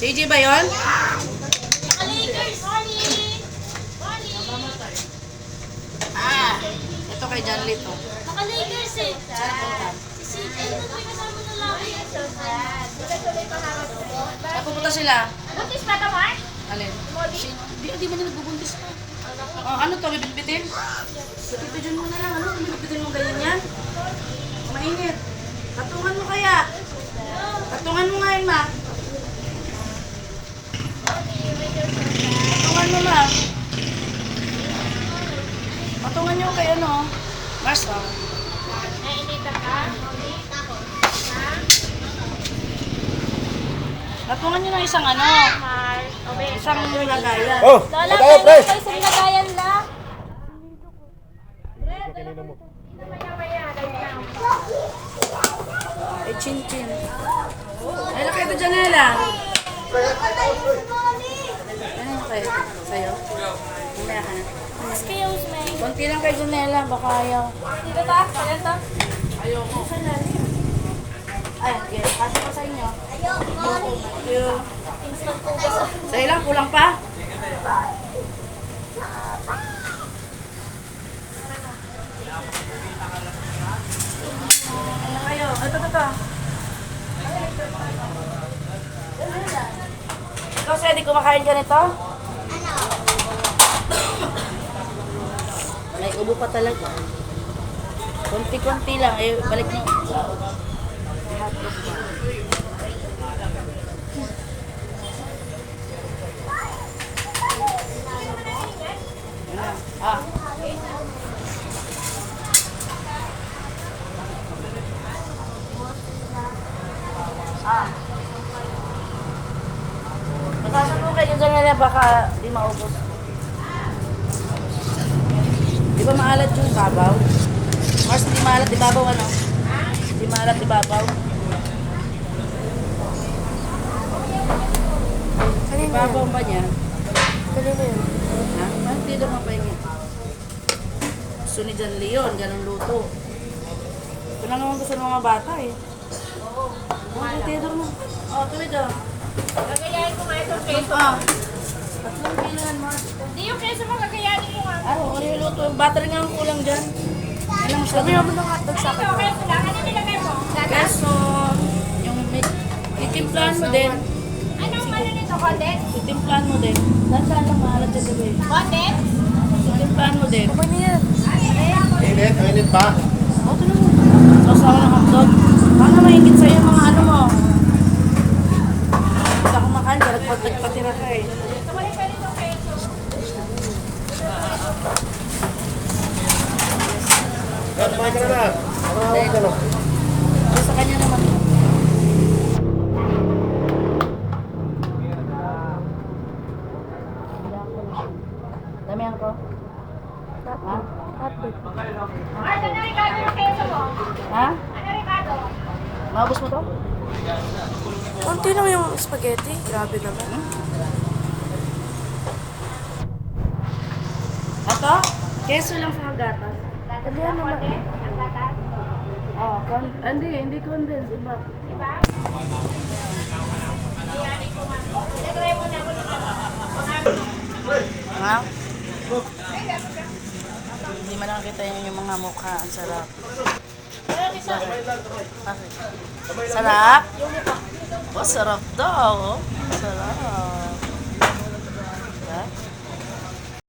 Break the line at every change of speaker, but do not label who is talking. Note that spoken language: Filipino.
Si AJ ba yun? Ah, ito kay John Lito.
Naka-Lakers eh.
Saan punta?
Si CJ, nung may kasama na laki.
Saan pupunta sila?
Buntis pa ka, Mark?
Alin? Di ba niya nagbubuntis pa? Oh, ano to? Bibitbitin? Ito dyan mo na lang. Ano? Bibitbitin mo ganyan yan? Mainit. Patungan mo kaya. Patungan mo nga yun, ma. Patungan mo, ma. Patungan nyo kay ano. Mars, oh.
Nainita ka?
Patungan nyo ng isang ano.
Mark.
Isang lagayan.
Oh,
Lola,
tayo, pre.
kayo sa lagayan la.
Ay, chin-chin. Ay, lakay ito, Janela. Ano kayo? Sa'yo? Mamaya ka na.
Excuse me.
Konti lang kay Janela, baka ayaw.
Dito ba? Kalento?
Ayaw mo. Ay, okay. Kasi ko sa inyo. Thank you.
Instant po ba sa...
Sa'yo lang, kulang pa? Ano kayo? Ito. Ikaw, Sedi, kumakain ka nito? May ubo pa talaga. Konti-konti lang. Eh, balik mo. Ah. Matasan mo kayo dyan nila, baka di maubos. Di ba maalat yung babaw? Mars, di maalat, di babaw ano? Di maalat, di babaw? Di babaw ba niya?
Kanina yun.
Ha? Bakit di daw mapahingi? Gusto ni John Leon, ganun luto. Ito na naman gusto ng mga bata eh. Oh, Theodore mo. Oh, tuwid oh.
Gagayahin ko nga itong keso.
Ah. Tatlong kailangan mo.
Di yung keso mo, gagayahin mo nga.
Ano yung luto? Yung battery nga ang kulang dyan. Ano mo siya?
Sabi mo ng hotdog sa akin. Keso lang. Ano nilagay mo?
Keso. Yung itimplahan mo din.
Anong ano nito? Condense?
Itimplahan mo din. Saan lang maalat sa gabi?
Condense?
Itimplahan mo din.
Ano yan?
Mainit pa.
Oh, ito na mo. Sausawa ng hotdog. Baka mahingit sa'yo yung mga ano mo. Hindi ako makain. Nagpatira ka eh.
Tumalik ka nito keso.
Kumain ka na na. Ano ka na?
So, sa kanya naman. Damihan ko. Ha?
Hotdog. Ay, ano Ricardo yung keso mo?
Ha?
Ano Ricardo?
Maubos mo to?
Konti lang yung spaghetti. Grabe naman.
Ito? Keso lang sa gatas.
Ano yan naman? Ang gatas?
Oh, hindi condensed. Iba.
Diba? Nagray mo na ako ng
Ha? Hindi man nakakita yun yung mga mukha. Ang sarap. Bakit? Sarap? Oh, sarap daw. Oh. Sarap.